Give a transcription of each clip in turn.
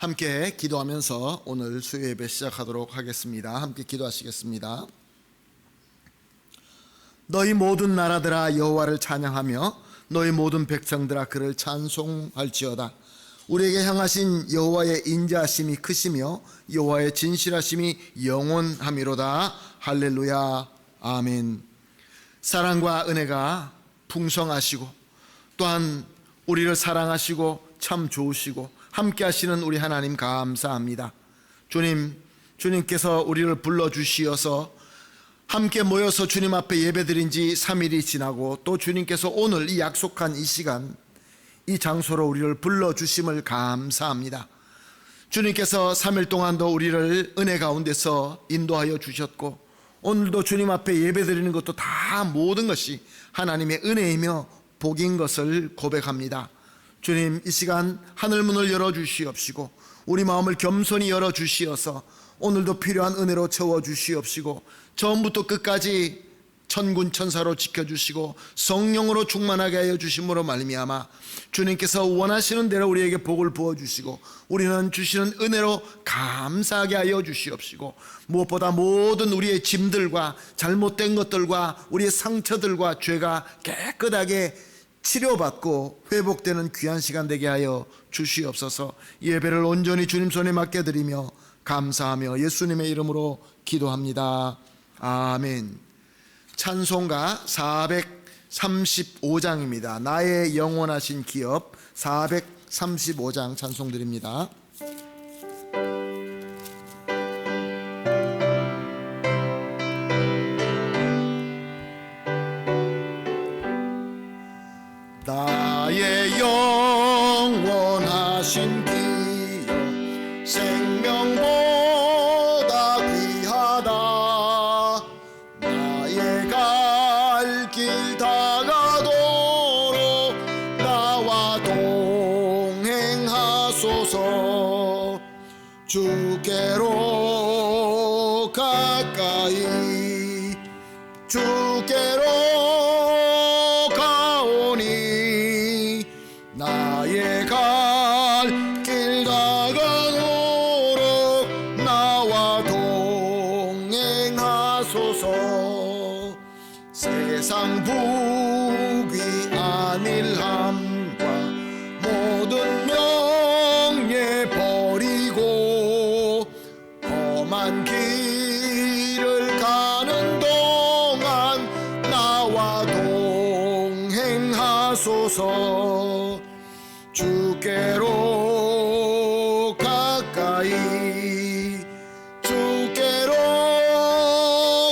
함께 기도하면서 오늘 수요 예배 시작하도록 하겠습니다. 함께 기도하시겠습니다. 너희 모든 나라들아 여호와를 찬양하며 너희 모든 백성들아 그를 찬송할지어다. 우리에게 향하신 여호와의 인자하심이 크시며 여호와의 진실하심이 영원함이로다. 할렐루야. 아멘. 사랑과 은혜가 풍성하시고 또한 우리를 사랑하시고 참 좋으시고 함께 하시는 우리 하나님 감사합니다. 주님께서 우리를 불러주시어서 함께 모여서 주님 앞에 예배드린 지 3일이 지나고 또 주님께서 오늘 이 약속한 이 시간 이 장소로 우리를 불러주심을 감사합니다. 주님께서 3일 동안도 우리를 은혜 가운데서 인도하여 주셨고 오늘도 주님 앞에 예배드리는 것도 다 모든 것이 하나님의 은혜이며 복인 것을 고백합니다. 주님, 이 시간 하늘문을 열어주시옵시고 우리 마음을 겸손히 열어주시어서 오늘도 필요한 은혜로 채워주시옵시고 처음부터 끝까지 천군 천사로 지켜주시고 성령으로 충만하게 하여 주심으로 말미암아 주님께서 원하시는 대로 우리에게 복을 부어주시고 우리는 주시는 은혜로 감사하게 하여 주시옵시고 무엇보다 모든 우리의 짐들과 잘못된 것들과 우리의 상처들과 죄가 깨끗하게 치료받고 회복되는 귀한 시간 되게 하여 주시옵소서. 예배를 온전히 주님 손에 맡겨드리며 감사하며 예수님의 이름으로 기도합니다. 아멘. 찬송가 435장입니다. 나의 영원하신 기업 435장 찬송드립니다. 나의 영원하신 기업 생명보다 귀하다. 나의 갈 길 다가도록 나와 동행하소서. 주께로 가까이 주께로 나의 갈 길 다가도록 나와 동행하소서. 세상 부귀 안일함과 모든 명예 버리고 험한 길을 가는 동안 나와 동행하소서. 주께로 가까이 주께로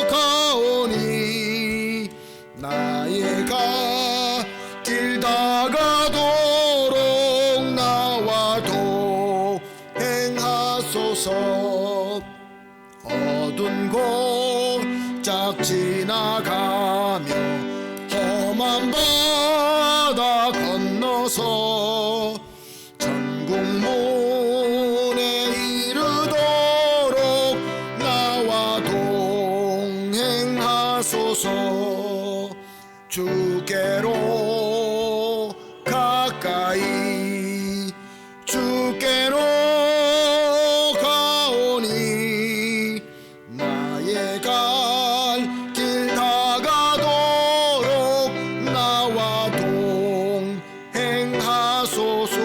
가오니 나의 갈 길 다가도록 나와 동행하소서. 어두운 골짝 지나가며 험한 바다 건너서 천국문에 이르도록 나와 동행하소서. 주께로 가까이 주께로 가오니 나의 갈 길 다가도록 나와 동행하소서.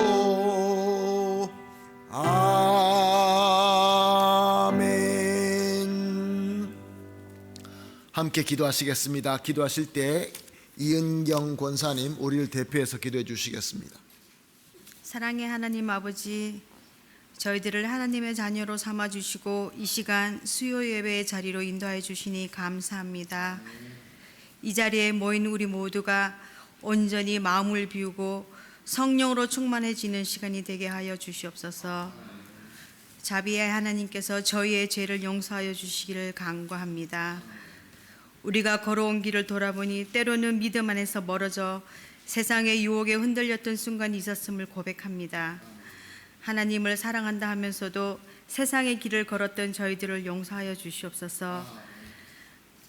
아멘. 함께 기도하시겠습니다. 기도하실 때 이은경 권사님 우리를 대표해서 기도해 주시겠습니다. 사랑의 하나님 아버지, 저희들을 하나님의 자녀로 삼아주시고 이 시간 수요 예배의 자리로 인도해 주시니 감사합니다. 이 자리에 모인 우리 모두가 온전히 마음을 비우고 성령으로 충만해지는 시간이 되게 하여 주시옵소서. 자비의 하나님께서 저희의 죄를 용서하여 주시기를 간구합니다. 우리가 걸어온 길을 돌아보니 때로는 믿음 안에서 멀어져 세상의 유혹에 흔들렸던 순간이 있었음을 고백합니다. 하나님을 사랑한다 하면서도 세상의 길을 걸었던 저희들을 용서하여 주시옵소서.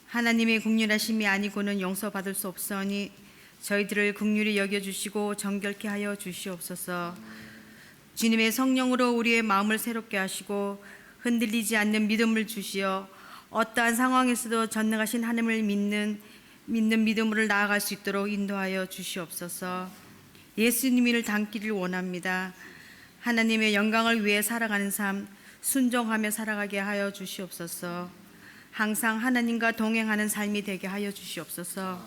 하나님의 긍휼하심이 아니고는 용서받을 수 없사오니 저희들을 긍휼히 여겨주시고 정결케 하여 주시옵소서. 주님의 성령으로 우리의 마음을 새롭게 하시고 흔들리지 않는 믿음을 주시어 어떠한 상황에서도 전능하신 하나님을 믿는 믿음으로 나아갈 수 있도록 인도하여 주시옵소서. 예수님을 닮기를 원합니다. 하나님의 영광을 위해 살아가는 삶, 순종하며 살아가게 하여 주시옵소서. 항상 하나님과 동행하는 삶이 되게 하여 주시옵소서.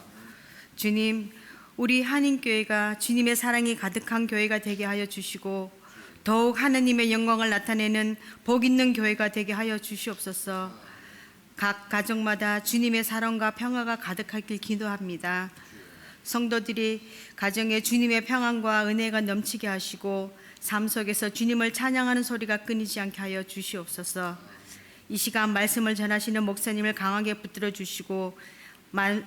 주님, 우리 한인교회가 주님의 사랑이 가득한 교회가 되게 하여 주시고 더욱 하나님의 영광을 나타내는 복 있는 교회가 되게 하여 주시옵소서. 각 가정마다 주님의 사랑과 평화가 가득하길 기도합니다. 성도들이 가정에 주님의 평안과 은혜가 넘치게 하시고 삶 속에서 주님을 찬양하는 소리가 끊이지 않게 하여 주시옵소서. 이 시간 말씀을 전하시는 목사님을 강하게 붙들어 주시고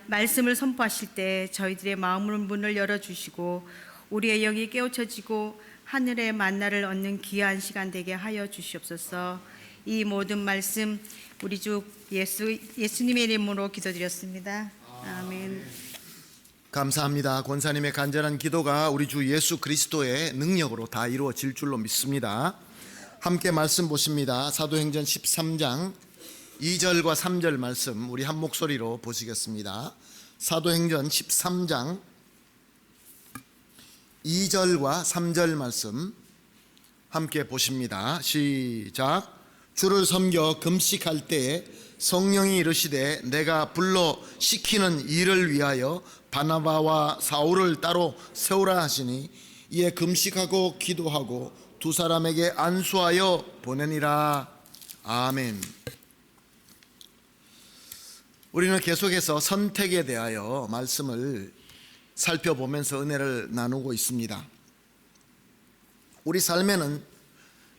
말씀을 선포하실 때 저희들의 마음의 문을 열어주시고 우리의 영이 깨우쳐지고 하늘의 만나를 얻는 귀한 시간 되게 하여 주시옵소서. 이 모든 말씀 우리 주 예수님의 이름으로 기도드렸습니다. 아멘. 감사합니다. 권사님의 간절한 기도가 우리 주 예수 그리스도의 능력으로 다 이루어질 줄로 믿습니다. 함께 말씀 보십니다. 사도행전 13장 2절과 3절 말씀 우리 한 목소리로 보시겠습니다. 사도행전 13장 2절과 3절 말씀 함께 보십니다. 시작. 주를 섬겨 금식할 때에 성령이 이르시되 내가 불러 시키는 일을 위하여 바나바와 사울을 따로 세우라 하시니 이에 금식하고 기도하고 두 사람에게 안수하여 보내니라. 아멘. 우리는 계속해서 선택에 대하여 말씀을 살펴보면서 은혜를 나누고 있습니다. 우리 삶에는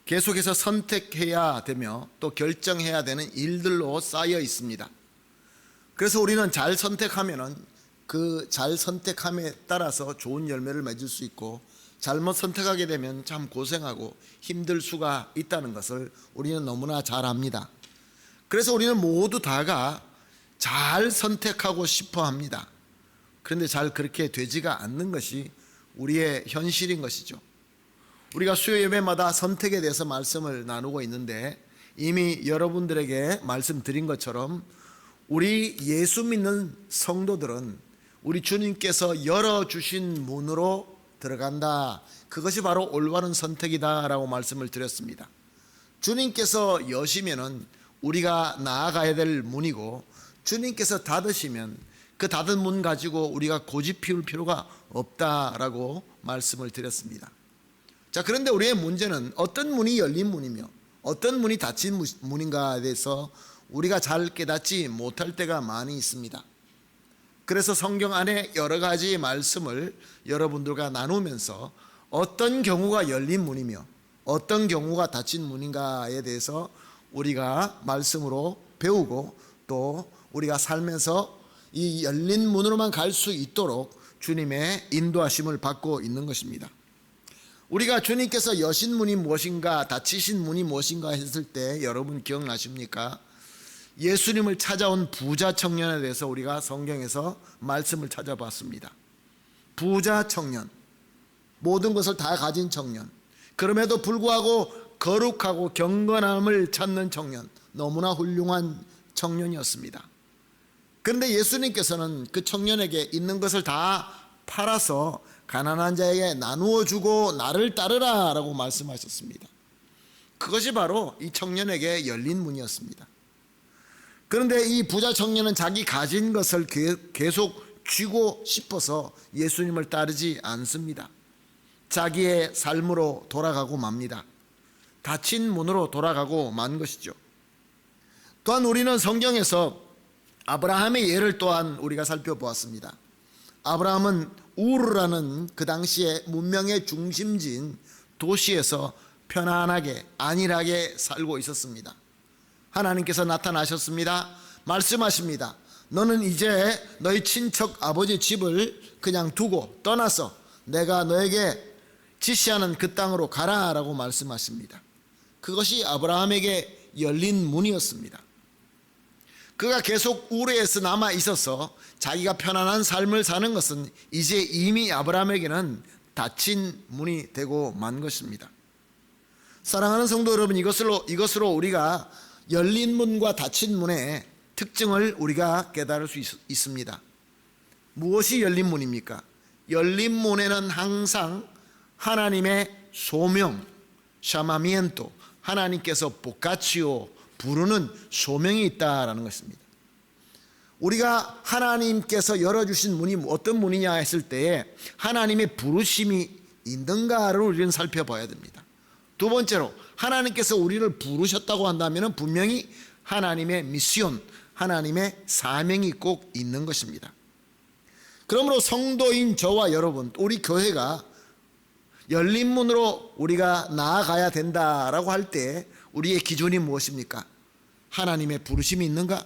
계속해서 선택해야 되며 또 결정해야 되는 일들로 쌓여 있습니다. 그래서 우리는 잘 선택하면은 그 잘 선택함에 따라서 좋은 열매를 맺을 수 있고 잘못 선택하게 되면 참 고생하고 힘들 수가 있다는 것을 우리는 너무나 잘 압니다. 그래서 우리는 모두 다가 잘 선택하고 싶어 합니다. 그런데 잘 그렇게 되지가 않는 것이 우리의 현실인 것이죠. 우리가 수요 예배마다 선택에 대해서 말씀을 나누고 있는데 이미 여러분들에게 말씀드린 것처럼 우리 예수 믿는 성도들은 우리 주님께서 열어주신 문으로 들어간다. 그것이 바로 올바른 선택이다라고 말씀을 드렸습니다. 주님께서 여시면은 우리가 나아가야 될 문이고 주님께서 닫으시면 그 닫은 문 가지고 우리가 고집 피울 필요가 없다라고 말씀을 드렸습니다. 자, 그런데 우리의 문제는 어떤 문이 열린 문이며 어떤 문이 닫힌 문인가에 대해서 우리가 잘 깨닫지 못할 때가 많이 있습니다. 그래서 성경 안에 여러 가지 말씀을 여러분들과 나누면서 어떤 경우가 열린 문이며 어떤 경우가 닫힌 문인가에 대해서 우리가 말씀으로 배우고 또 우리가 살면서 이 열린 문으로만 갈 수 있도록 주님의 인도하심을 받고 있는 것입니다. 우리가 주님께서 여신 문이 무엇인가 닫히신 문이 무엇인가 했을 때 여러분 기억나십니까? 예수님을 찾아온 부자 청년에 대해서 우리가 성경에서 말씀을 찾아봤습니다. 부자 청년, 모든 것을 다 가진 청년, 그럼에도 불구하고 거룩하고 경건함을 찾는 청년, 너무나 훌륭한 청년이었습니다. 그런데 예수님께서는 그 청년에게 있는 것을 다 팔아서 가난한 자에게 나누어 주고 나를 따르라 라고 말씀하셨습니다. 그것이 바로 이 청년에게 열린 문이었습니다. 그런데 이 부자 청년은 자기 가진 것을 계속 쥐고 싶어서 예수님을 따르지 않습니다. 자기의 삶으로 돌아가고 맙니다. 닫힌 문으로 돌아가고 만 것이죠. 또한 우리는 성경에서 아브라함의 예를 또한 우리가 살펴보았습니다. 아브라함은 우르라는 그 당시에 문명의 중심지인 도시에서 편안하게 안일하게 살고 있었습니다. 하나님께서 나타나셨습니다. 말씀하십니다. 너는 이제 너희 친척 아버지 집을 그냥 두고 떠나서 내가 너에게 지시하는 그 땅으로 가라 라고 말씀하십니다. 그것이 아브라함에게 열린 문이었습니다. 그가 계속 우르에서 남아 있어서 자기가 편안한 삶을 사는 것은 이제 이미 아브라함에게는 닫힌 문이 되고 만 것입니다. 사랑하는 성도 여러분, 이것으로 우리가 열린 문과 닫힌 문의 특징을 우리가 깨달을 수 있습니다. 무엇이 열린 문입니까? 열린 문에는 항상 하나님의 소명, 샤마미엔토, 하나님께서 보카치오, 부르는 소명이 있다라는 것입니다. 우리가 하나님께서 열어주신 문이 어떤 문이냐 했을 때에 하나님의 부르심이 있는가를 우리는 살펴봐야 됩니다. 두 번째로, 하나님께서 우리를 부르셨다고 한다면 분명히 하나님의 미션, 하나님의 사명이 꼭 있는 것입니다. 그러므로 성도인 저와 여러분, 우리 교회가 열린 문으로 우리가 나아가야 된다라고 할 때 우리의 기준이 무엇입니까? 하나님의 부르심이 있는가?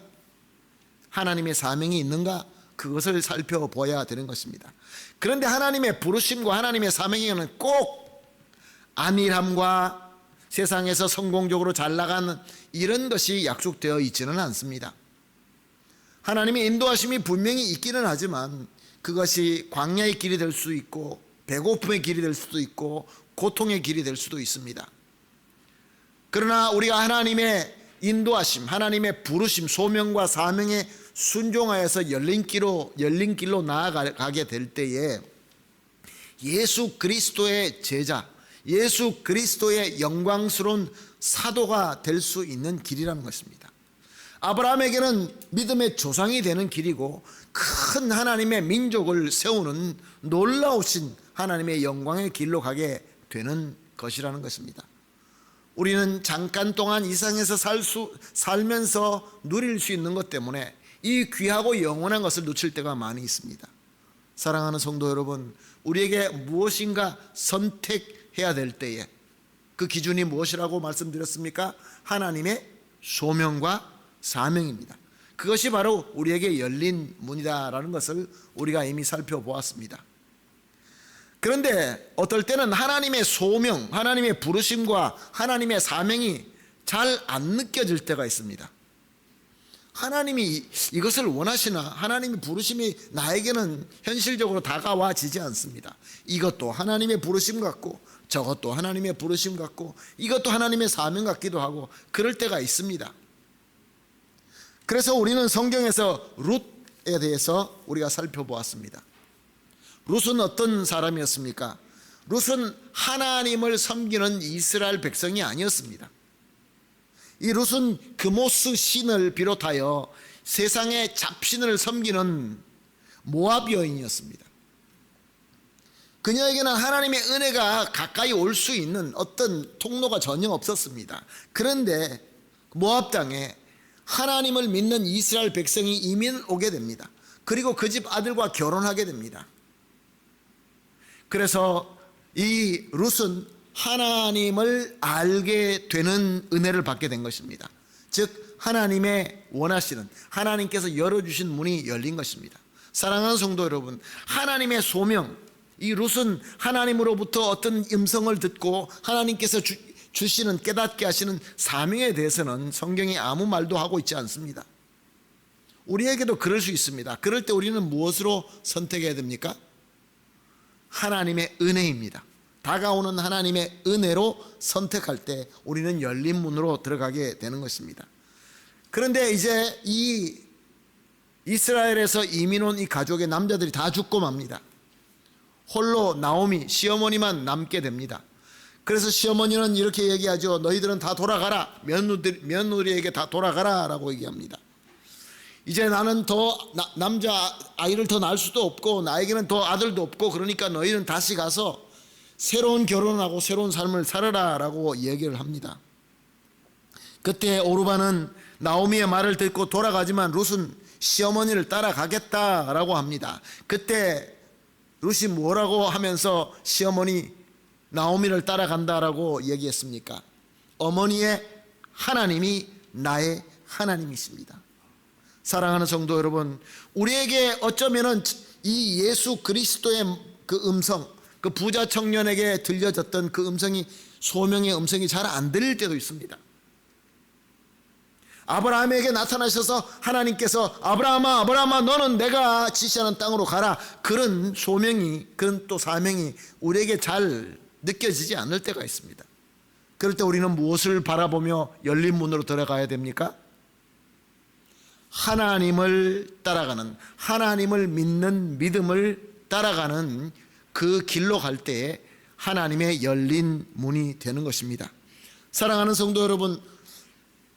하나님의 사명이 있는가? 그것을 살펴봐야 되는 것입니다. 그런데 하나님의 부르심과 하나님의 사명에는 꼭 안일함과 세상에서 성공적으로 잘 나가는 이런 것이 약속되어 있지는 않습니다. 하나님의 인도하심이 분명히 있기는 하지만 그것이 광야의 길이 될 수 있고 배고픔의 길이 될 수도 있고 고통의 길이 될 수도 있습니다. 그러나 우리가 하나님의 인도하심, 하나님의 부르심, 소명과 사명에 순종하여서 열린 길로 나아가게 될 때에 예수 그리스도의 제자, 예수 그리스도의 영광스러운 사도가 될 수 있는 길이라는 것입니다. 아브라함에게는 믿음의 조상이 되는 길이고 큰 하나님의 민족을 세우는 놀라우신 하나님의 영광의 길로 가게 되는 것이라는 것입니다. 우리는 잠깐 동안 이 세상에서 살면서 누릴 수 있는 것 때문에 이 귀하고 영원한 것을 놓칠 때가 많이 있습니다. 사랑하는 성도 여러분, 우리에게 무엇인가 선택해야 될 때에 그 기준이 무엇이라고 말씀드렸습니까? 하나님의 소명과 사명입니다. 그것이 바로 우리에게 열린 문이다라는 것을 우리가 이미 살펴보았습니다. 그런데 어떨 때는 하나님의 소명, 하나님의 부르심과 하나님의 사명이 잘 안 느껴질 때가 있습니다. 하나님이 이것을 원하시나, 하나님의 부르심이 나에게는 현실적으로 다가와지지 않습니다. 이것도 하나님의 부르심 같고 저것도 하나님의 부르심 같고 이것도 하나님의 사명 같기도 하고 그럴 때가 있습니다. 그래서 우리는 성경에서 룻에 대해서 우리가 살펴보았습니다. 룻은 어떤 사람이었습니까? 룻은 하나님을 섬기는 이스라엘 백성이 아니었습니다. 이 룻은 그모스 신을 비롯하여 세상의 잡신을 섬기는 모압 여인이었습니다. 그녀에게는 하나님의 은혜가 가까이 올 수 있는 어떤 통로가 전혀 없었습니다. 그런데 모압 땅에 하나님을 믿는 이스라엘 백성이 이민 오게 됩니다. 그리고 그 집 아들과 결혼하게 됩니다. 그래서 이 룻은 하나님을 알게 되는 은혜를 받게 된 것입니다. 즉 하나님의 원하시는, 하나님께서 열어주신 문이 열린 것입니다. 사랑하는 성도 여러분, 하나님의 소명, 이 룻은 하나님으로부터 어떤 음성을 듣고 하나님께서 주시는, 깨닫게 하시는 사명에 대해서는 성경이 아무 말도 하고 있지 않습니다. 우리에게도 그럴 수 있습니다. 그럴 때 우리는 무엇으로 선택해야 됩니까? 하나님의 은혜입니다. 다가오는 하나님의 은혜로 선택할 때 우리는 열린 문으로 들어가게 되는 것입니다. 그런데 이제 이 이스라엘에서 이민 온 이 가족의 남자들이 다 죽고 맙니다. 홀로 나오미 시어머니만 남게 됩니다. 그래서 시어머니는 이렇게 얘기하죠. 너희들은 다 돌아가라. 며느리에게 다 돌아가라 라고 얘기합니다. 이제 나는 더 남자 아이를 더 낳을 수도 없고 나에게는 더 아들도 없고 그러니까 너희는 다시 가서 새로운 결혼하고 새로운 삶을 살아라 라고 얘기를 합니다. 그때 오르바는 나오미의 말을 듣고 돌아가지만 룻은 시어머니를 따라가겠다라고 합니다. 그때 룻이 뭐라고 하면서 시어머니 나오미를 따라간다라고 얘기했습니까? 어머니의 하나님이 나의 하나님이십니다. 사랑하는 성도 여러분, 우리에게 어쩌면은 이 예수 그리스도의 그 음성, 그 부자 청년에게 들려졌던 그 음성이, 소명의 음성이 잘 안 들릴 때도 있습니다. 아브라함에게 나타나셔서 하나님께서 아브라함아, 아브라함아, 너는 내가 지시하는 땅으로 가라. 그런 소명이, 그런 또 사명이 우리에게 잘 느껴지지 않을 때가 있습니다. 그럴 때 우리는 무엇을 바라보며 열린 문으로 들어가야 됩니까? 하나님을 따라가는, 하나님을 믿는 믿음을 따라가는 그 길로 갈 때에 하나님의 열린 문이 되는 것입니다. 사랑하는 성도 여러분,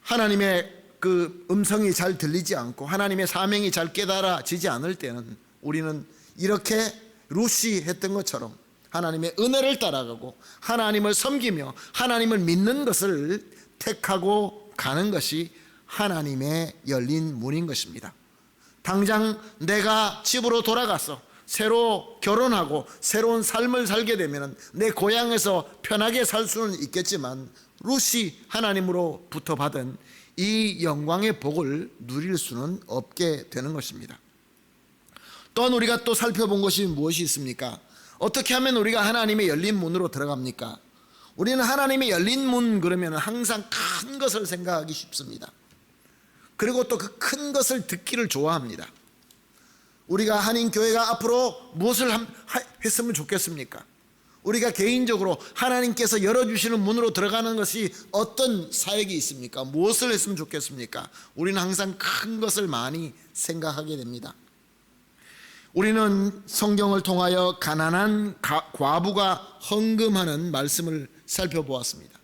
하나님의 그 음성이 잘 들리지 않고 하나님의 사명이 잘 깨달아지지 않을 때는 우리는 이렇게 루시 했던 것처럼 하나님의 은혜를 따라가고 하나님을 섬기며 하나님을 믿는 것을 택하고 가는 것이 하나님의 열린 문인 것입니다. 당장 내가 집으로 돌아가서 새로 결혼하고 새로운 삶을 살게 되면 내 고향에서 편하게 살 수는 있겠지만 루시 하나님으로부터 받은 이 영광의 복을 누릴 수는 없게 되는 것입니다. 또한 우리가 또 살펴본 것이 무엇이 있습니까? 어떻게 하면 우리가 하나님의 열린 문으로 들어갑니까? 우리는 하나님의 열린 문 그러면 항상 큰 것을 생각하기 쉽습니다. 그리고 또 그 큰 것을 듣기를 좋아합니다. 우리가 한인교회가 앞으로 무엇을 했으면 좋겠습니까? 우리가 개인적으로 하나님께서 열어주시는 문으로 들어가는 것이 어떤 사역이 있습니까? 무엇을 했으면 좋겠습니까? 우리는 항상 큰 것을 많이 생각하게 됩니다. 우리는 성경을 통하여 가난한 과부가 헌금하는 말씀을 살펴보았습니다.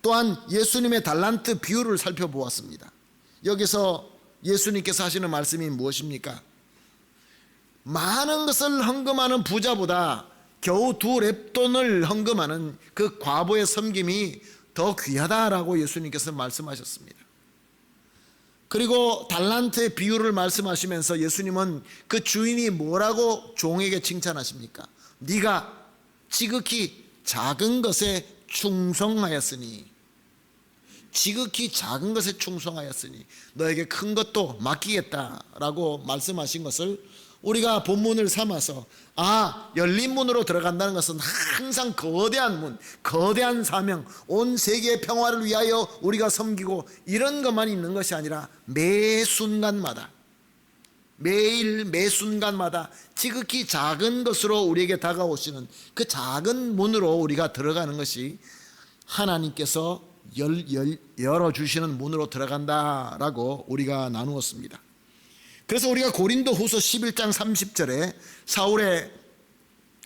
또한 예수님의 달란트 비유를 살펴보았습니다. 여기서 예수님께서 하시는 말씀이 무엇입니까? 많은 것을 헌금하는 부자보다 겨우 2렙돈을 헌금하는 그 과부의 섬김이 더 귀하다라고 예수님께서 말씀하셨습니다. 그리고 달란트의 비유를 말씀하시면서 예수님은 그 주인이 뭐라고 종에게 칭찬하십니까? 네가 지극히 작은 것에 충성하였으니, 지극히 작은 것에 충성하였으니 너에게 큰 것도 맡기겠다라고 말씀하신 것을 우리가 본문을 삼아서 열린 문으로 들어간다는 것은 항상 거대한 문, 거대한 사명, 온 세계의 평화를 위하여 우리가 섬기고 이런 것만 있는 것이 아니라 매 순간마다, 매일 매 순간마다 지극히 작은 것으로 우리에게 다가오시는 그 작은 문으로 우리가 들어가는 것이 하나님께서 열어주시는 문으로 들어간다라고 우리가 나누었습니다. 그래서 우리가 고린도 후서 11장 30절에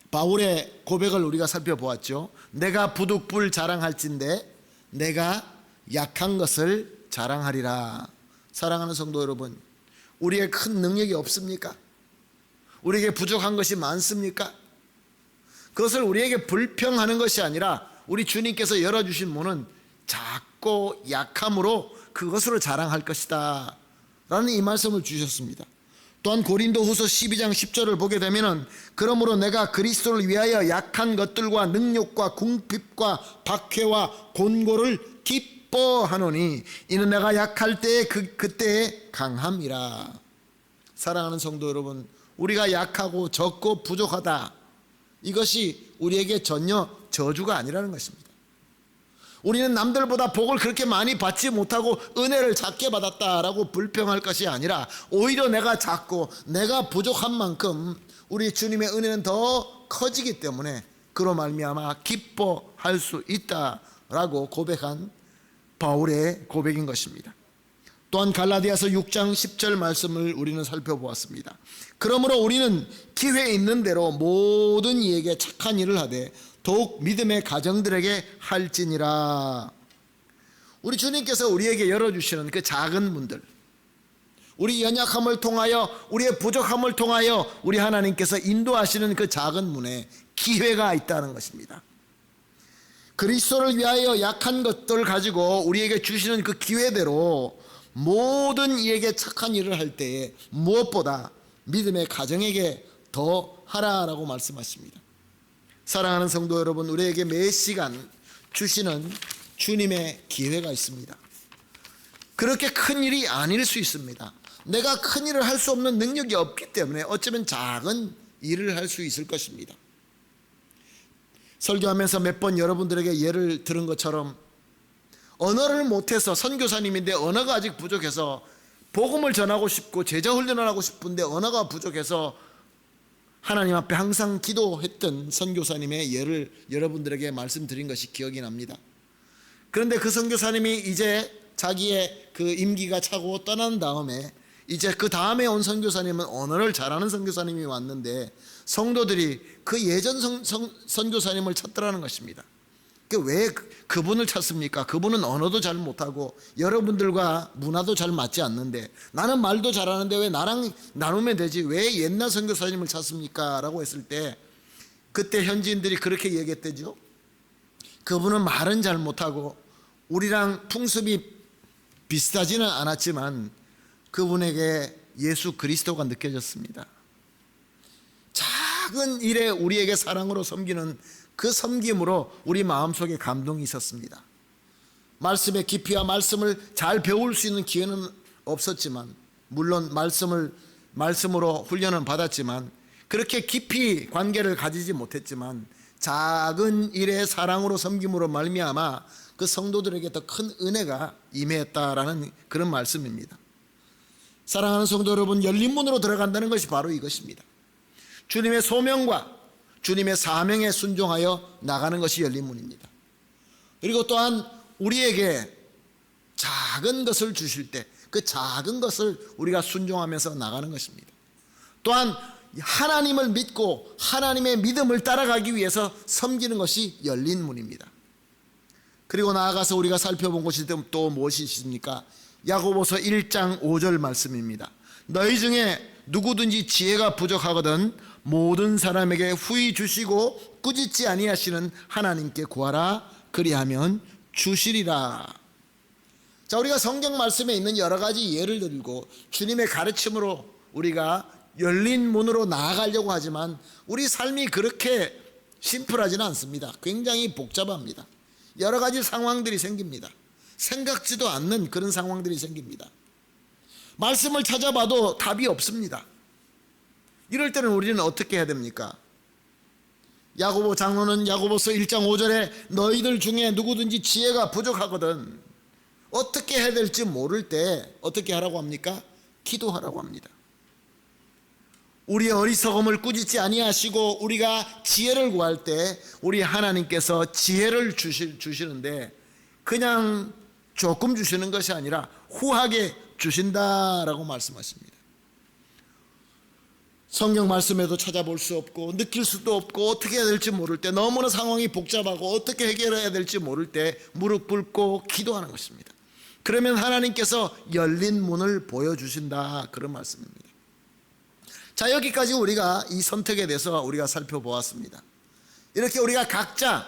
바울의 고백을 우리가 살펴보았죠. 내가 부득불 자랑할진대 내가 약한 것을 자랑하리라. 사랑하는 성도 여러분, 우리에게 큰 능력이 없습니까? 우리에게 부족한 것이 많습니까? 그것을 우리에게 불평하는 것이 아니라 우리 주님께서 열어주신 문은 작고 약함으로 그것으로 자랑할 것이다 라는 이 말씀을 주셨습니다. 또한 고린도 후서 12장 10절을 보게 되면 그러므로 내가 그리스도를 위하여 약한 것들과 능욕과 궁핍과 박해와 곤고를 기뻐하노니 이는 내가 약할 때에 그때에 강함이라. 사랑하는 성도 여러분, 우리가 약하고 적고 부족하다, 이것이 우리에게 전혀 저주가 아니라는 것입니다. 우리는 남들보다 복을 그렇게 많이 받지 못하고 은혜를 작게 받았다라고 불평할 것이 아니라 오히려 내가 작고 내가 부족한 만큼 우리 주님의 은혜는 더 커지기 때문에 그로 말미암아 기뻐할 수 있다라고 고백한 바울의 고백인 것입니다. 또한 갈라디아서 6장 10절 말씀을 우리는 살펴보았습니다. 그러므로 우리는 기회 있는 대로 모든 이에게 착한 일을 하되 더욱 믿음의 가정들에게 할지니라. 우리 주님께서 우리에게 열어주시는 그 작은 문들, 우리 연약함을 통하여, 우리의 부족함을 통하여 우리 하나님께서 인도하시는 그 작은 문에 기회가 있다는 것입니다. 그리스도를 위하여 약한 것들을 가지고 우리에게 주시는 그 기회대로 모든 이에게 착한 일을 할 때에 무엇보다 믿음의 가정에게 더 하라라고 말씀하십니다. 사랑하는 성도 여러분, 우리에게 매 시간 주시는 주님의 기회가 있습니다. 그렇게 큰 일이 아닐 수 있습니다. 내가 큰 일을 할 수 없는 능력이 없기 때문에 어쩌면 작은 일을 할 수 있을 것입니다. 설교하면서 몇 번 여러분들에게 예를 들은 것처럼 언어를 못해서, 선교사님인데 언어가 아직 부족해서 복음을 전하고 싶고 제자 훈련을 하고 싶은데 언어가 부족해서 하나님 앞에 항상 기도했던 선교사님의 예를 여러분들에게 말씀드린 것이 기억이 납니다. 그런데 그 선교사님이 이제 자기의 그 임기가 차고 떠난 다음에 이제 그 다음에 온 선교사님은 언어를 잘하는 선교사님이 왔는데 성도들이 그 예전 선교사님을 찾더라는 것입니다. 왜 그분을 찾습니까? 그분은 언어도 잘 못하고 여러분들과 문화도 잘 맞지 않는데, 나는 말도 잘하는데 왜 나랑 나누면 되지, 왜 옛날 선교사님을 찾습니까? 라고 했을 때 그때 현지인들이 그렇게 얘기했대죠. 그분은 말은 잘 못하고 우리랑 풍습이 비슷하지는 않았지만 그분에게 예수 그리스도가 느껴졌습니다. 작은 일에 우리에게 사랑으로 섬기는 그 섬김으로 우리 마음속에 감동이 있었습니다. 말씀의 깊이와 말씀을 잘 배울 수 있는 기회는 없었지만, 물론 말씀으로 훈련은 받았지만 그렇게 깊이 관계를 가지지 못했지만 작은 일에 사랑으로 섬김으로 말미암아 그 성도들에게 더 큰 은혜가 임했다라는 그런 말씀입니다. 사랑하는 성도 여러분, 열린 문으로 들어간다는 것이 바로 이것입니다. 주님의 소명과 주님의 사명에 순종하여 나가는 것이 열린 문입니다. 그리고 또한 우리에게 작은 것을 주실 때 그 작은 것을 우리가 순종하면서 나가는 것입니다. 또한 하나님을 믿고 하나님의 믿음을 따라가기 위해서 섬기는 것이 열린 문입니다. 그리고 나아가서 우리가 살펴본 것이 또 무엇이 있습니까? 야고보서 1장 5절 말씀입니다. 너희 중에 누구든지 지혜가 부족하거든 모든 사람에게 후히 주시고 꾸짖지 아니하시는 하나님께 구하라, 그리하면 주시리라. 자, 우리가 성경 말씀에 있는 여러 가지 예를 들고 주님의 가르침으로 우리가 열린 문으로 나아가려고 하지만 우리 삶이 그렇게 심플하지는 않습니다. 굉장히 복잡합니다. 여러 가지 상황들이 생깁니다. 생각지도 않는 그런 상황들이 생깁니다. 말씀을 찾아봐도 답이 없습니다. 이럴 때는 우리는 어떻게 해야 됩니까? 야고보 장로는 야고보서 1장 5절에 너희들 중에 누구든지 지혜가 부족하거든, 어떻게 해야 될지 모를 때 어떻게 하라고 합니까? 기도하라고 합니다. 우리의 어리석음을 꾸짖지 아니하시고 우리가 지혜를 구할 때 우리 하나님께서 지혜를 주시는데 그냥 조금 주시는 것이 아니라 후하게 주신다라고 말씀하십니다. 성경 말씀에도 찾아볼 수 없고 느낄 수도 없고 어떻게 해야 될지 모를 때, 너무나 상황이 복잡하고 어떻게 해결해야 될지 모를 때 무릎 꿇고 기도하는 것입니다. 그러면 하나님께서 열린 문을 보여주신다, 그런 말씀입니다. 자, 여기까지 우리가 이 선택에 대해서 우리가 살펴보았습니다. 이렇게 우리가 각자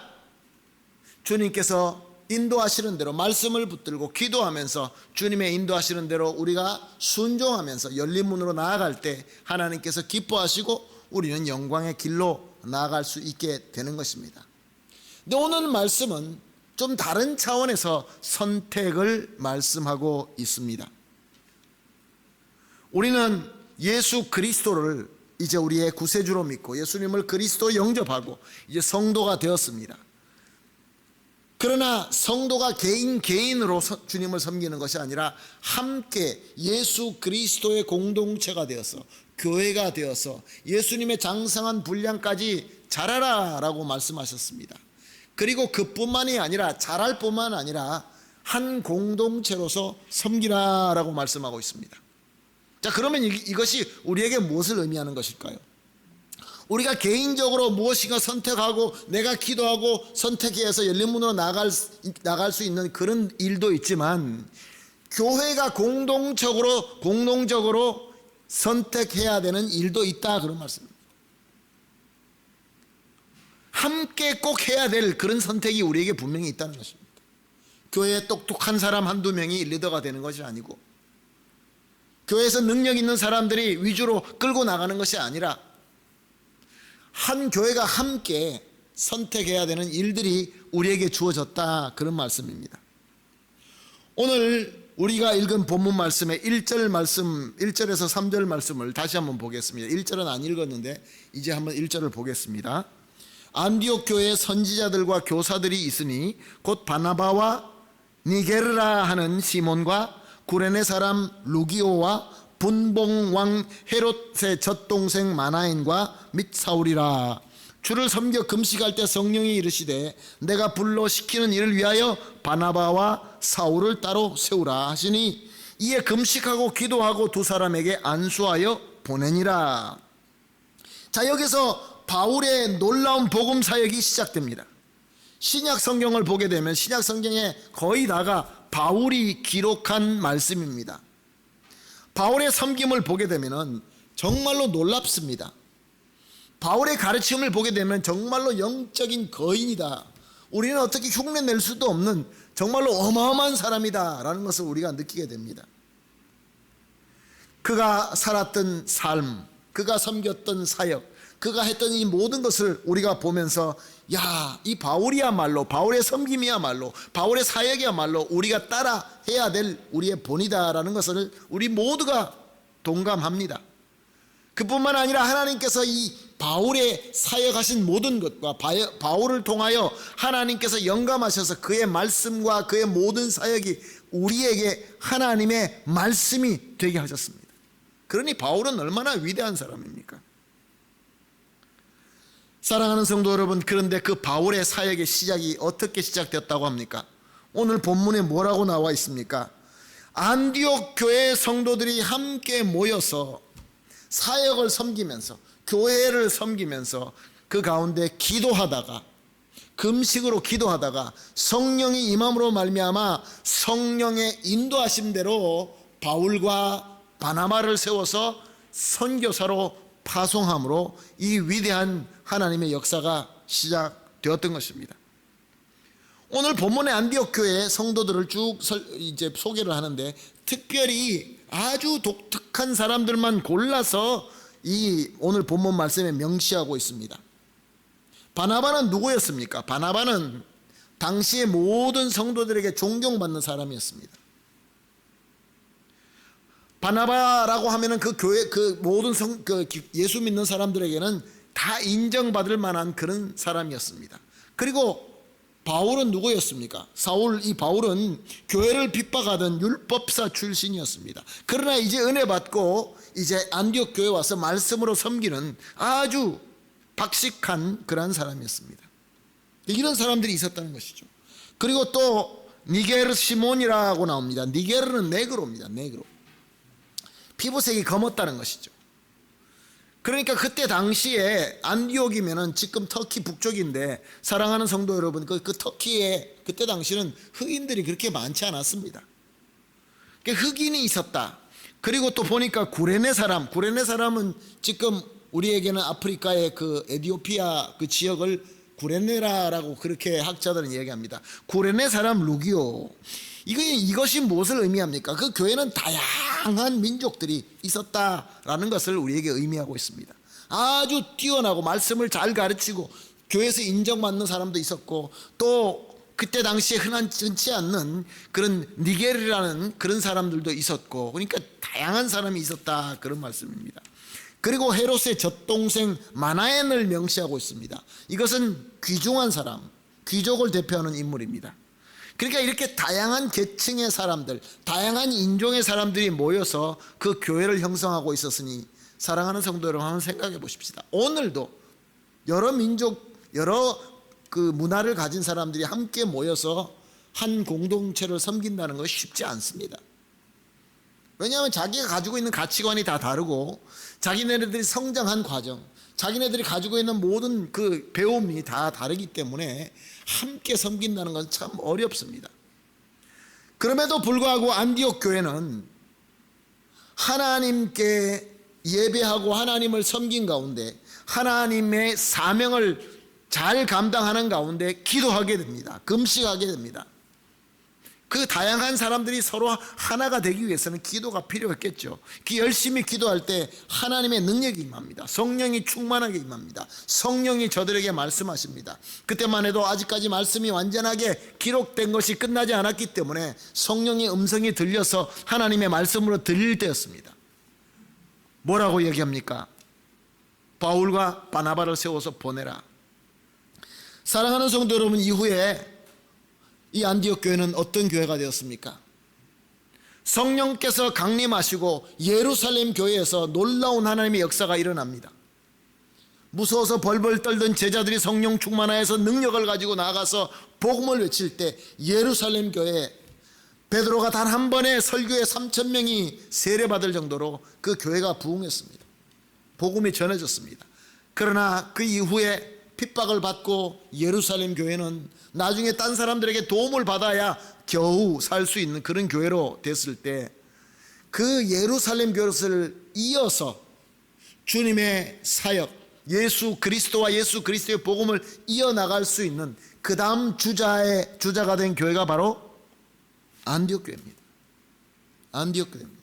주님께서 인도하시는 대로 말씀을 붙들고 기도하면서 주님의 인도하시는 대로 우리가 순종하면서 열린 문으로 나아갈 때 하나님께서 기뻐하시고 우리는 영광의 길로 나아갈 수 있게 되는 것입니다. 근데 오늘 말씀은 좀 다른 차원에서 선택을 말씀하고 있습니다. 우리는 예수 그리스도를 이제 우리의 구세주로 믿고 예수님을 그리스도 영접하고 이제 성도가 되었습니다. 그러나 성도가 개인으로 주님을 섬기는 것이 아니라 함께 예수 그리스도의 공동체가 되어서, 교회가 되어서 예수님의 장성한 분량까지 자라라 라고 말씀하셨습니다. 그리고 그뿐만이 아니라 자랄 뿐만 아니라 한 공동체로서 섬기라 라고 말씀하고 있습니다. 자, 그러면 이것이 우리에게 무엇을 의미하는 것일까요? 우리가 개인적으로 무엇인가 선택하고 내가 기도하고 선택해서 열린 문으로 나갈 수 있는 그런 일도 있지만, 교회가 공동적으로 선택해야 되는 일도 있다, 그런 말씀입니다. 함께 꼭 해야 될 그런 선택이 우리에게 분명히 있다는 것입니다. 교회에 똑똑한 사람 한두 명이 리더가 되는 것이 아니고, 교회에서 능력 있는 사람들이 위주로 끌고 나가는 것이 아니라 한 교회가 함께 선택해야 되는 일들이 우리에게 주어졌다, 그런 말씀입니다. 오늘 우리가 읽은 본문 말씀의 1절 말씀, 1절에서 3절 말씀을 다시 한번 보겠습니다. 1절은 안 읽었는데 이제 한번 1절을 보겠습니다. 안디옥 교회에 선지자들과 교사들이 있으니 곧 바나바와 니게르라 하는 시몬과 구레네 사람 루기오와 분봉 왕 헤롯의 젖동생 마나엔과 및 사울이라. 주를 섬겨 금식할 때 성령이 이르시되 내가 불러 시키는 일을 위하여 바나바와 사울을 따로 세우라 하시니 이에 금식하고 기도하고 두 사람에게 안수하여 보내니라. 자, 여기서 바울의 놀라운 복음 사역이 시작됩니다. 신약 성경을 보게 되면 신약 성경에 거의 다가 바울이 기록한 말씀입니다. 바울의 섬김을 보게 되면 정말로 놀랍습니다. 바울의 가르침을 보게 되면 정말로 영적인 거인이다. 우리는 어떻게 흉내낼 수도 없는 정말로 어마어마한 사람이다 라는 것을 우리가 느끼게 됩니다. 그가 살았던 삶, 그가 섬겼던 사역, 그가 했던 이 모든 것을 우리가 보면서 야, 이 바울이야말로, 바울의 섬김이야말로, 바울의 사역이야말로 우리가 따라 해야 될 우리의 본이다라는 것을 우리 모두가 동감합니다. 그뿐만 아니라 하나님께서 이 바울의 사역하신 모든 것과 바울을 통하여 하나님께서 영감하셔서 그의 말씀과 그의 모든 사역이 우리에게 하나님의 말씀이 되게 하셨습니다. 그러니 바울은 얼마나 위대한 사람입니까? 사랑하는 성도 여러분, 그런데 그 바울의 사역의 시작이 어떻게 시작됐다고 합니까? 오늘 본문에 뭐라고 나와 있습니까? 안디옥 교회 성도들이 함께 모여서 사역을 섬기면서, 교회를 섬기면서 그 가운데 기도하다가, 금식으로 기도하다가 성령이 임함으로 말미암아 성령의 인도하심대로 바울과 바나바를 세워서 선교사로 파송함으로 이 위대한 하나님의 역사가 시작되었던 것입니다. 오늘 본문의 안디옥 교회의 성도들을 쭉 이제 소개를 하는데 특별히 아주 독특한 사람들만 골라서 이 오늘 본문 말씀에 명시하고 있습니다. 바나바는 누구였습니까? 바나바는 당시의 모든 성도들에게 존경받는 사람이었습니다. 바나바라고 하면은 그 교회 그 모든 예수 믿는 사람들에게는 다 인정받을 만한 그런 사람이었습니다. 그리고 바울은 누구였습니까? 이 바울은 교회를 핍박하던 율법사 출신이었습니다. 그러나 이제 은혜 받고 이제 안디옥 교회에 와서 말씀으로 섬기는 아주 박식한 그런 사람이었습니다. 이런 사람들이 있었다는 것이죠. 그리고 또 니게르 시몬이라고 나옵니다. 니게르는 네그로입니다. 네그로. 피부색이 검었다는 것이죠. 그러니까 그때 당시에 안디옥이면은 지금 터키 북쪽인데 사랑하는 성도 여러분, 그 터키에 그때 당시는 흑인들이 그렇게 많지 않았습니다. 흑인이 있었다. 그리고 또 보니까 구레네 사람은 지금 우리에게는 아프리카의 그 에티오피아 그 지역을 구레네라라고 그렇게 학자들은 얘기합니다. 구레네 사람 루기오. 이것이 무엇을 의미합니까? 그 교회는 다양한 민족들이 있었다라는 것을 우리에게 의미하고 있습니다. 아주 뛰어나고 말씀을 잘 가르치고 교회에서 인정받는 사람도 있었고 또 그때 당시에 흔치 않는 그런 니게르라는 그런 사람들도 있었고, 그러니까 다양한 사람이 있었다 그런 말씀입니다. 그리고 헤롯의 젖동생 마나엔을 명시하고 있습니다. 이것은 귀중한 사람, 귀족을 대표하는 인물입니다. 그러니까 이렇게 다양한 계층의 사람들, 다양한 인종의 사람들이 모여서 그 교회를 형성하고 있었으니 사랑하는 성도 여러분 한번 생각해 보십시다. 오늘도 여러 민족, 여러 그 문화를 가진 사람들이 함께 모여서 한 공동체를 섬긴다는 것이 쉽지 않습니다. 왜냐하면 자기가 가지고 있는 가치관이 다 다르고 자기네들이 성장한 과정, 자기네들이 가지고 있는 모든 그 배움이 다 다르기 때문에 함께 섬긴다는 건 참 어렵습니다. 그럼에도 불구하고 안디옥 교회는 하나님께 예배하고 하나님을 섬긴 가운데 하나님의 사명을 잘 감당하는 가운데 기도하게 됩니다. 금식하게 됩니다. 그 다양한 사람들이 서로 하나가 되기 위해서는 기도가 필요했겠죠. 열심히 기도할 때 하나님의 능력이 임합니다. 성령이 충만하게 임합니다. 성령이 저들에게 말씀하십니다. 그때만 해도 아직까지 말씀이 완전하게 기록된 것이 끝나지 않았기 때문에 성령의 음성이 들려서 하나님의 말씀으로 들릴 때였습니다. 뭐라고 얘기합니까? 바울과 바나바를 세워서 보내라. 사랑하는 성도 여러분, 이후에 이 안디옥 교회는 어떤 교회가 되었습니까? 성령께서 강림하시고 예루살렘 교회에서 놀라운 하나님의 역사가 일어납니다. 무서워서 벌벌 떨던 제자들이 성령 충만하여서 능력을 가지고 나가서 복음을 외칠 때 예루살렘 교회 베드로가 단 한 번에 설교에 3,000명이 세례받을 정도로 그 교회가 부흥했습니다. 복음이 전해졌습니다. 그러나 그 이후에 핍박을 받고 예루살렘 교회는 나중에 딴 사람들에게 도움을 받아야 겨우 살 수 있는 그런 교회로 됐을 때 그 예루살렘 교회를 이어서 주님의 사역, 예수 그리스도와 예수 그리스도의 복음을 이어나갈 수 있는 그 다음 주자가 된 교회가 바로 안디옥 교회입니다. 안디옥 교회입니다.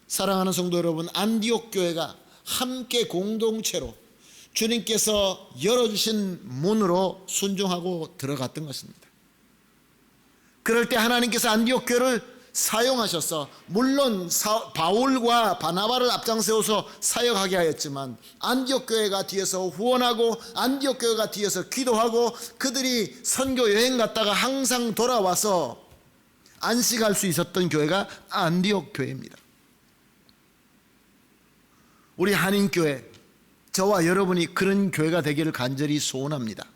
사랑하는 성도 여러분, 안디옥 교회가 함께 공동체로 주님께서 열어주신 문으로 순종하고 들어갔던 것입니다. 그럴 때 하나님께서 안디옥 교회를 사용하셔서 물론 바울과 바나바를 앞장세워서 사역하게 하였지만 안디옥 교회가 뒤에서 후원하고 안디옥 교회가 뒤에서 기도하고 그들이 선교 여행 갔다가 항상 돌아와서 안식할 수 있었던 교회가 안디옥 교회입니다. 우리 한인교회, 저와 여러분이 그런 교회가 되기를 간절히 소원합니다.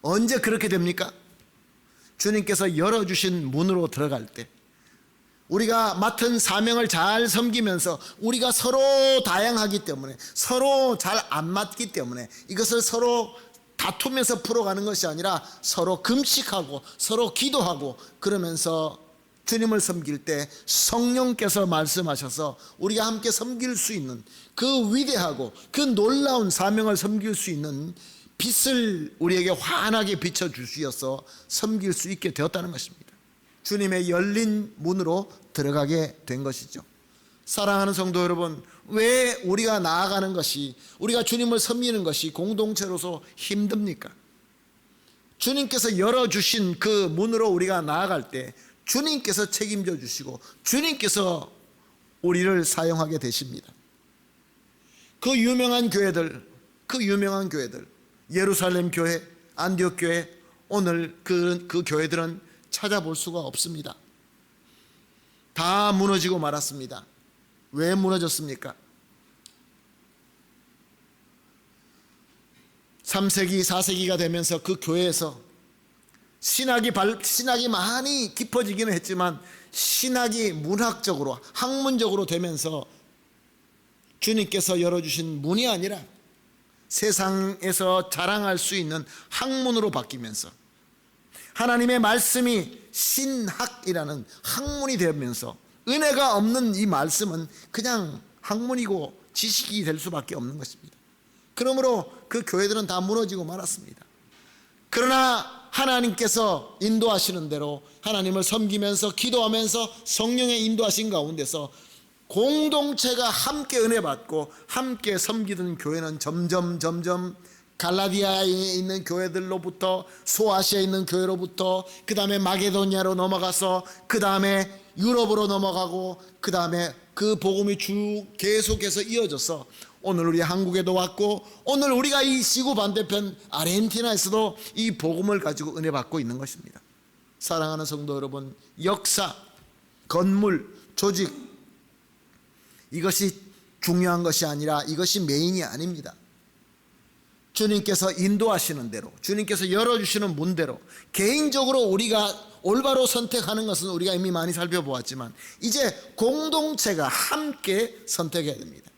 언제 그렇게 됩니까? 주님께서 열어주신 문으로 들어갈 때, 우리가 맡은 사명을 잘 섬기면서 우리가 서로 다양하기 때문에, 서로 잘 안 맞기 때문에 이것을 서로 다투면서 풀어가는 것이 아니라 서로 금식하고 서로 기도하고 그러면서 주님을 섬길 때 성령께서 말씀하셔서 우리가 함께 섬길 수 있는 그 위대하고 그 놀라운 사명을 섬길 수 있는 빛을 우리에게 환하게 비춰주시어서 섬길 수 있게 되었다는 것입니다. 주님의 열린 문으로 들어가게 된 것이죠. 사랑하는 성도 여러분, 왜 우리가 나아가는 것이, 우리가 주님을 섬기는 것이 공동체로서 힘듭니까? 주님께서 열어주신 그 문으로 우리가 나아갈 때 주님께서 책임져 주시고 주님께서 우리를 사용하게 되십니다. 그 유명한 교회들, 예루살렘 교회, 안디옥 교회, 오늘 그 교회들은 찾아볼 수가 없습니다. 다 무너지고 말았습니다. 왜 무너졌습니까? 3세기, 4세기가 되면서 그 교회에서 신학이 많이 깊어지기는 했지만 신학이 문학적으로, 학문적으로 되면서 주님께서 열어주신 문이 아니라 세상에서 자랑할 수 있는 학문으로 바뀌면서 하나님의 말씀이 신학이라는 학문이 되면서 은혜가 없는 이 말씀은 그냥 학문이고 지식이 될 수밖에 없는 것입니다. 그러므로 그 교회들은 다 무너지고 말았습니다. 그러나 하나님께서 인도하시는 대로 하나님을 섬기면서 기도하면서 성령의 인도하신 가운데서 공동체가 함께 은혜 받고 함께 섬기던 교회는 점점 갈라디아에 있는 교회들로부터, 소아시아에 있는 교회로부터, 그 다음에 마게도니아로 넘어가서 그 다음에 유럽으로 넘어가고 그 다음에 그 복음이 계속해서 이어져서 오늘 우리 한국에도 왔고 오늘 우리가 이 지구 반대편 아르헨티나에서도 이 복음을 가지고 은혜 받고 있는 것입니다. 사랑하는 성도 여러분, 역사, 건물, 조직, 이것이 중요한 것이 아니라 이것이 메인이 아닙니다. 주님께서 인도하시는 대로, 주님께서 열어주시는 문대로 개인적으로 우리가 올바로 선택하는 것은 우리가 이미 많이 살펴보았지만 이제 공동체가 함께 선택해야 됩니다.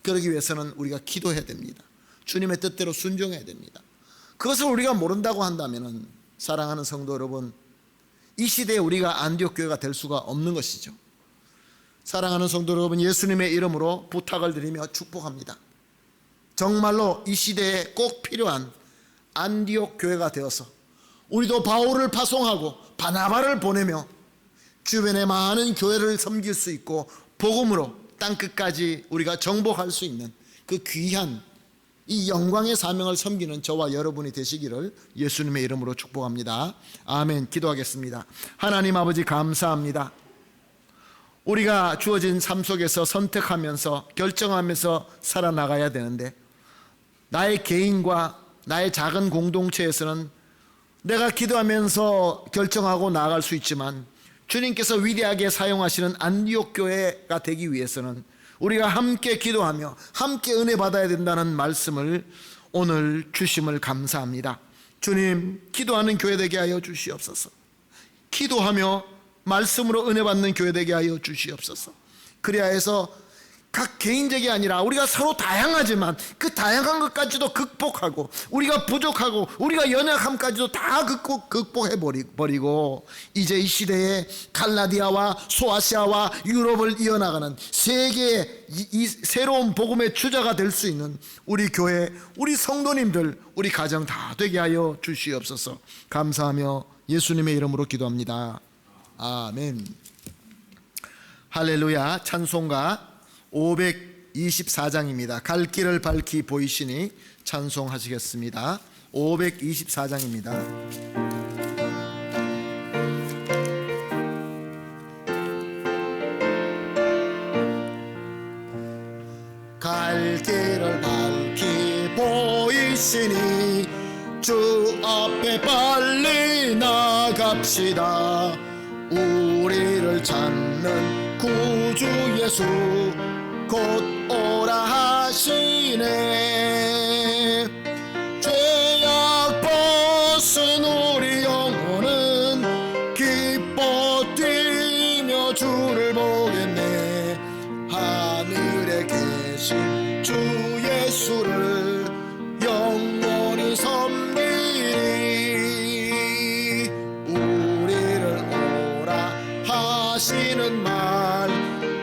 그러기 위해서는 우리가 기도해야 됩니다. 주님의 뜻대로 순종해야 됩니다. 그것을 우리가 모른다고 한다면 사랑하는 성도 여러분, 이 시대에 우리가 안디옥 교회가 될 수가 없는 것이죠. 사랑하는 성도 여러분, 예수님의 이름으로 부탁을 드리며 축복합니다. 정말로 이 시대에 꼭 필요한 안디옥 교회가 되어서 우리도 바울을 파송하고 바나바를 보내며 주변의 많은 교회를 섬길 수 있고 복음으로 땅끝까지 우리가 정복할 수 있는 그 귀한 이 영광의 사명을 섬기는 저와 여러분이 되시기를 예수님의 이름으로 축복합니다. 아멘. 기도하겠습니다. 하나님 아버지, 감사합니다. 우리가 주어진 삶 속에서 선택하면서 결정하면서 살아나가야 되는데 나의 개인과 나의 작은 공동체에서는 내가 기도하면서 결정하고 나아갈 수 있지만 주님께서 위대하게 사용하시는 안디옥 교회가 되기 위해서는 우리가 함께 기도하며 함께 은혜 받아야 된다는 말씀을 오늘 주심을 감사합니다. 주님, 기도하는 교회 되게 하여 주시옵소서. 기도하며 말씀으로 은혜 받는 교회 되게 하여 주시옵소서. 그래야 해서 각 개인적이 아니라 우리가 서로 다양하지만 그 다양한 것까지도 극복하고, 우리가 부족하고 우리가 연약함까지도 다 극복해버리고 이제 이 시대에 갈라디아와 소아시아와 유럽을 이어나가는 세계의 이 새로운 복음의 주자가 될 수 있는 우리 교회, 우리 성도님들, 우리 가정 다 되게 하여 주시옵소서. 감사하며 예수님의 이름으로 기도합니다. 아멘. 할렐루야. 찬송가 524장입니다. 갈 길을 밝히 보이시니 찬송하시겠습니다. 524장입니다. 갈 길을 밝히 보이시니 주 앞에 빨리 나갑시다. 우리를 찾는 구주 예수 곧 오라 하시네. 죄악 벗은 우리 영혼은 기뻐 뛰며 주를 보겠네. 하늘에 계신 주 예수를 영원히 섬기리. 우리를 오라 하시는 말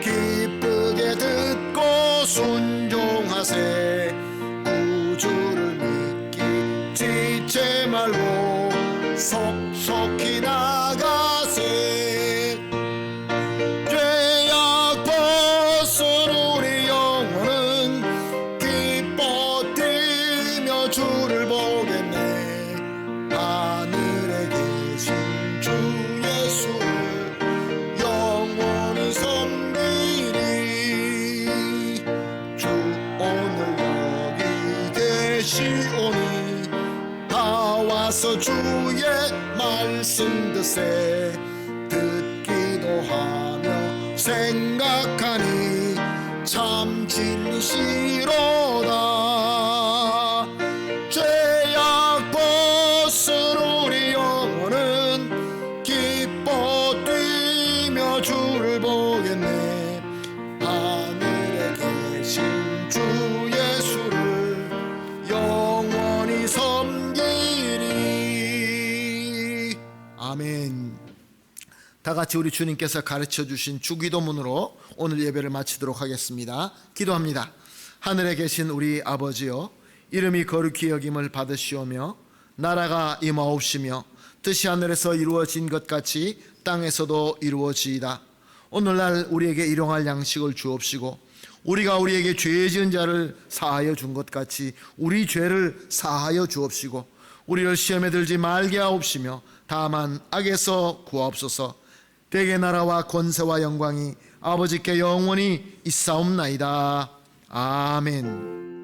기쁘게 듣고 순종하세. 구주를 믿기 지체 말고 속속히 나가세. 죄악 벗은 우리 영혼은 기뻐 뛰며 주를 보겠네. 하늘에 계신 주 예수를 영원히 섬기리. 주 오늘 여기 계시오니 다 와서 주의 말씀 듣세. 듣기도 하며 생각하니 참 진리시로다. 죄악 벗은 우리 영혼은 기뻐 뛰며 주를 보겠네. 하늘에 계신 주 예수를 영원히 섬기리. 아멘. 다 같이 우리 주님께서 가르쳐 주신 주기도문으로 오늘 예배를 마치도록 하겠습니다. 기도합니다. 하늘에 계신 우리 아버지여, 이름이 거룩히 여김을 받으시오며 나라가 임하옵시며 뜻이 하늘에서 이루어진 것 같이 땅에서도 이루어지이다. 오늘날 우리에게 일용할 양식을 주옵시고 우리가 우리에게 죄 지은 자를 사하여 준 것 같이 우리 죄를 사하여 주옵시고 우리를 시험에 들지 말게 하옵시며 다만 악에서 구하옵소서. 대개 나라와 권세와 영광이 아버지께 영원히 있사옵나이다. 아멘.